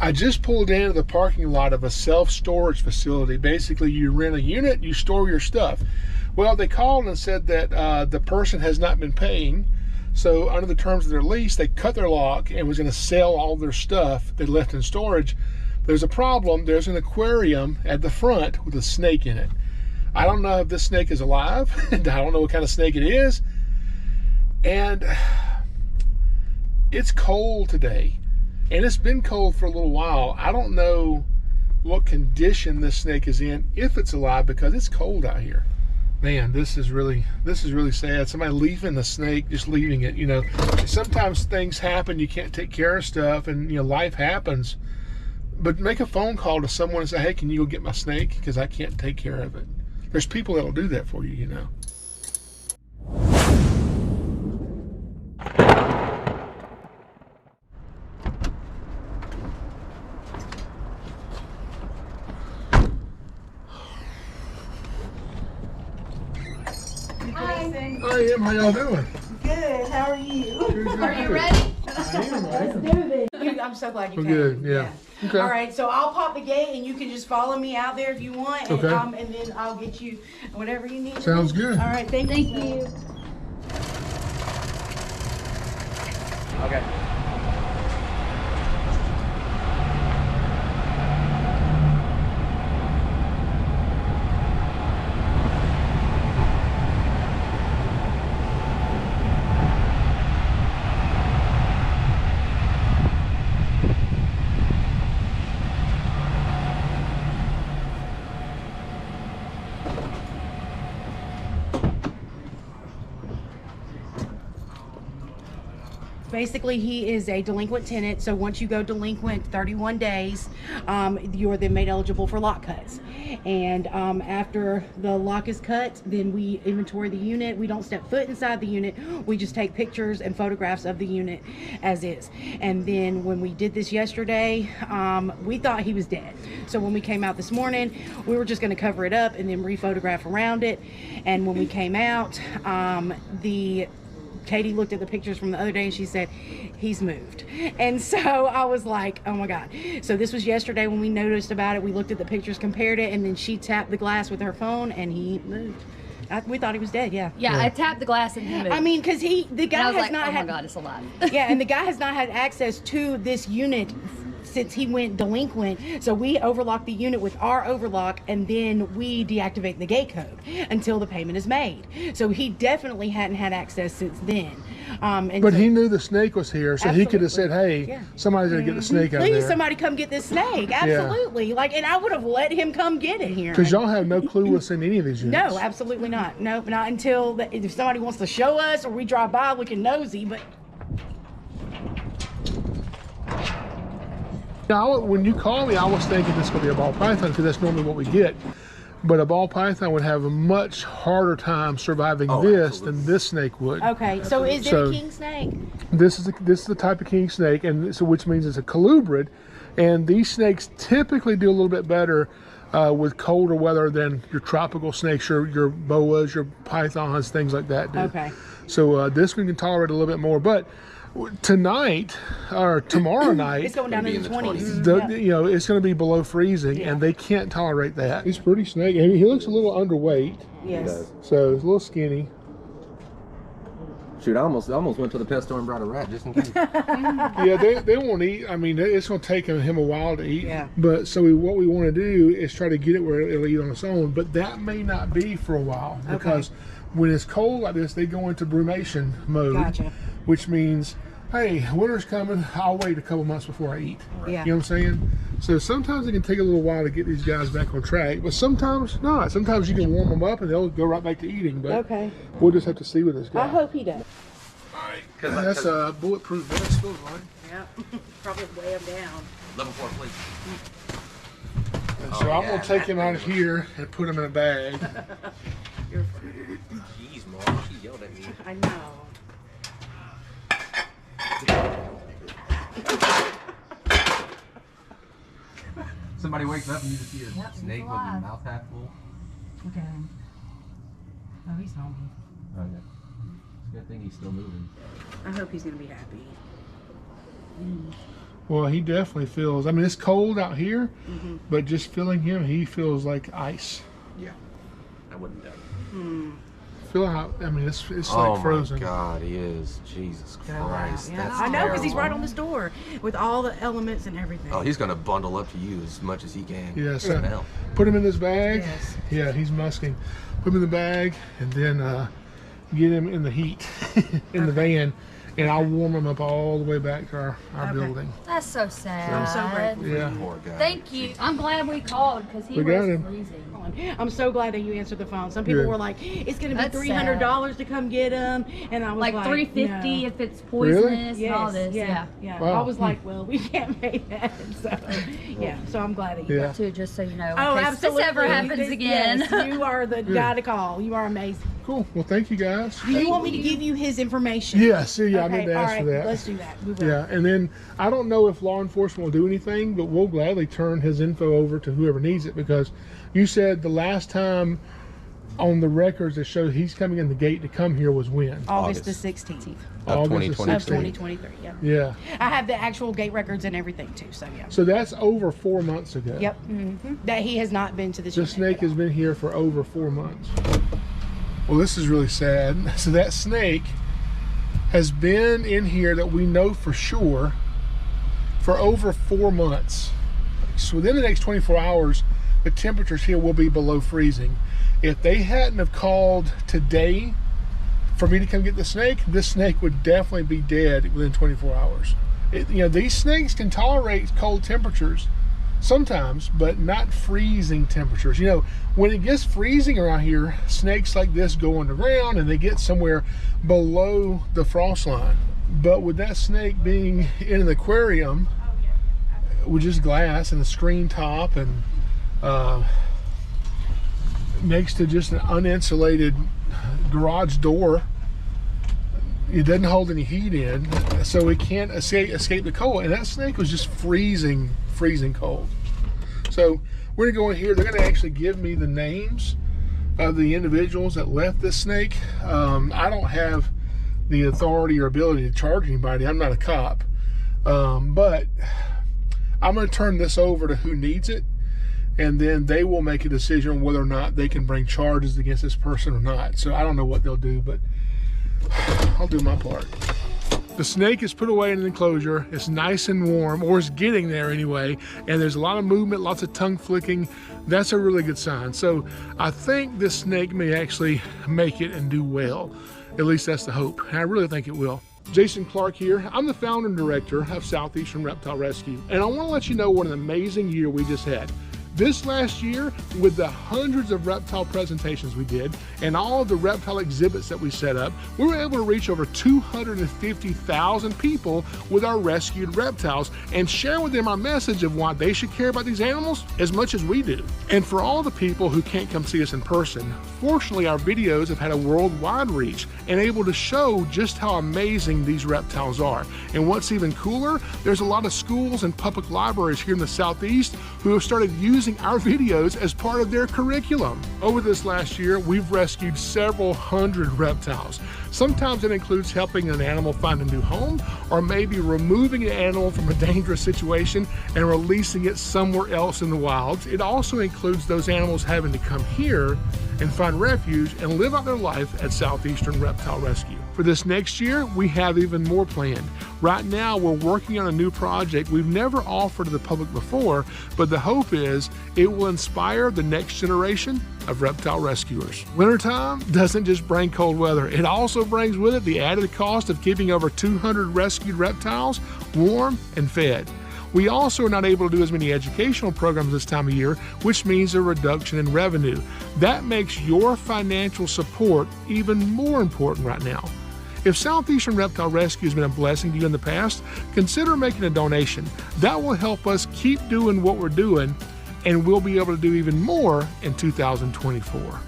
I just pulled into the parking lot of a self-storage facility. Basically, you rent a unit, you store your stuff. Well, they called and said that the person has not been paying. So under the terms of their lease, they cut their lock and was going to sell all their stuff they left in storage. There's a problem. There's an aquarium at the front with a snake in it. I don't know if this snake is alive. I don't know what kind of snake it is. And it's cold today. And it's been cold for a little while. I don't know what condition this snake is in, if it's alive, because it's cold out here. Man, this is really sad. Somebody leaving the snake, just leaving it, you know. Sometimes things happen, you can't take care of stuff, and you know, life happens. But make a phone call to someone and say, hey, can you go get my snake? Because I can't take care of it. There's people that'll do that for you, you know. I am. How y'all doing? Good. How are you? Are you ready? I am. Let's do this. I'm so glad you came. Good. Yeah. Okay. All right. So I'll pop the gate, and you can just follow me out there if you want, and, Okay. And then I'll get you whatever you need. Sounds good. All right. Thank you. Okay. Basically, he is a delinquent tenant, so once you go delinquent 31 days, you're then made eligible for lock cuts. And after the lock is cut, then we inventory the unit. We don't step foot inside the unit. We just take pictures and photographs of the unit as is. And then when we did this yesterday, we thought he was dead. So when we came out this morning, we were just going to cover it up and then re-photograph around it. And when we came out, Katie looked at the pictures from the other day and she said, he's moved. And so I was like, oh my God. So this was yesterday when we noticed about it. We looked at the pictures, compared it, and then she tapped the glass with her phone and he moved. We thought he was dead, yeah. Yeah, I tapped the glass and he moved. I mean, because the guy has not had... oh my God, it's alive. Yeah, and the guy has not had access to this unit since he went delinquent. So we overlock the unit with our overlock, and then we deactivate the gate code until the payment is made. So he definitely hadn't had access since then. But he knew the snake was here, so he could have said, hey, somebody's going to get the snake out of there. Please, somebody come get this snake. Absolutely. Like, and I would have let him come get it here. Because y'all have no clue what's in any of these units. No, absolutely not. No, not until if somebody wants to show us or we drive by looking nosy, but... Now, when you called me, I was thinking this could be a ball python because that's normally what we get. But a ball python would have a much harder time surviving this than this snake would. Okay, so is it a king snake? This is the type of king snake, and so which means it's a colubrid. And these snakes typically do a little bit better with colder weather than your tropical snakes, your boas, your pythons, things like that do. Okay. So this one can tolerate a little bit more, but tonight or tomorrow night it's going down in the 20s. You know, it's going to be below freezing, and they can't tolerate that. He's pretty snaky. I mean, he looks a little underweight. Yes. So he's a little skinny. Shoot, I almost went to the pet store and brought a rat just in case. Yeah, they won't eat. I mean, it's going to take him a while to eat. Yeah. But so what we want to do is try to get it where it'll eat on its own. But that may not be for a while because when it's cold like this, they go into brumation mode. Gotcha. Which means, hey, winter's coming, I'll wait a couple months before I eat. Yeah. You know what I'm saying? So sometimes it can take a little while to get these guys back on track, but sometimes not. Sometimes you can warm them up and they'll go right back to eating, but we'll just have to see with this guy. I hope he does. All right, that's a bulletproof vest, feels like. Yeah, probably weigh him down. Level 4, please. And so I'm going to take him out of here and put him in a bag. You're Jeez, Mom, she yelled at me. I know. Somebody wakes up and you just see a snake with his mouth half full. Look at him. Oh, he's hungry. Oh, yeah. It's a good thing he's still moving. I hope he's going to be happy. Well, he definitely feels, I mean, it's cold out here, but just feeling him, he feels like ice. Yeah. I wouldn't doubt it. Feel how, I mean, it's Oh like frozen. my God, he is. Jesus Christ. Yeah, That's I know, because he's terrible. right on this door with all the elements and everything. Oh, he's gonna bundle up to you as much as he can. Yeah, So so now. put him in this bag. Yes. Yeah, he's musking. Put him in the bag and then get him in the heat in the van, and I'll warm him up all the way back to our Okay. building. That's so sad. I'm so grateful. Yeah. Poor guy. Thank you. I'm glad we called because he We got was him. freezing. I'm so glad that you answered the phone. Some people Good. were like, it's going to be That's $300 to come get him. And I was Like like, $350 no. if it's poisonous Yes, and all this. yeah. Wow. I was like, well, we can't make that. So, yeah, so I'm glad that you Yeah. Too, just so you know. Oh, in case absolutely. this ever happens again. Yes, you are the guy to call. You are amazing. Cool. Well, thank you guys. Do you want me to give you his information? Yeah, see, yeah, I Okay, need to all ask right, for that. let's do that. We will. Yeah, and then I don't know if law enforcement will do anything, but we'll gladly turn his info over to whoever needs it, because you said the last time on the records that show he's coming in the gate to come here was when? August the 16th Of August the 2023. of 16th. 2023. Yeah. Yeah. I have the actual gate records and everything too. So yeah. So that's over 4 months ago. Yep. That he has not been to this. The unit snake at has been here for over 4 months. Well, this is really sad. So that snake has been in here, that we know for sure, for over 4 months. So within the next 24 hours, the temperatures here will be below freezing. If they hadn't have called today for me to come get the snake, this snake would definitely be dead within 24 hours. You know, these snakes can tolerate cold temperatures sometimes, but not freezing temperatures. You know, when it gets freezing around here, snakes like this go underground and they get somewhere below the frost line. But with that snake being in an aquarium with just glass and a screen top and next to just an uninsulated garage door, it doesn't hold any heat in, so it can't escape the cold. And that snake was just freezing cold. So we're gonna go in here. They're gonna actually give me the names of the individuals that left this snake. I don't have the authority or ability to charge anybody. I'm not a cop, but I'm gonna turn this over to who needs it, and then they will make a decision on whether or not they can bring charges against this person or not. So I don't know what they'll do, but I'll do my part. The snake is put away in an enclosure. It's nice and warm, or it's getting there anyway, and there's a lot of movement, lots of tongue flicking. That's a really good sign. So I think this snake may actually make it and do well. At least that's the hope, and I really think it will. Jason Clark here. I'm the founder and director of Southeastern Reptile Rescue, and I want to let you know what an amazing year we just had. This last year, with the hundreds of reptile presentations we did and all of the reptile exhibits that we set up, we were able to reach over 250,000 people with our rescued reptiles and share with them our message of why they should care about these animals as much as we do. And for all the people who can't come see us in person, fortunately our videos have had a worldwide reach and able to show just how amazing these reptiles are. And what's even cooler, there's a lot of schools and public libraries here in the Southeast who have started using our videos as part of their curriculum. Over this last year, we've rescued several hundred reptiles. Sometimes it includes helping an animal find a new home, or maybe removing an animal from a dangerous situation and releasing it somewhere else in the wilds. It also includes those animals having to come here and find refuge and live out their life at Southeastern Reptile Rescue. For this next year, we have even more planned. Right now, we're working on a new project we've never offered to the public before, but the hope is it will inspire the next generation of reptile rescuers. Wintertime doesn't just bring cold weather, it also brings with it the added cost of keeping over 200 rescued reptiles warm and fed. We also are not able to do as many educational programs this time of year, which means a reduction in revenue. That makes your financial support even more important right now. If Southeastern Reptile Rescue has been a blessing to you in the past, consider making a donation. That will help us keep doing what we're doing, and we'll be able to do even more in 2024.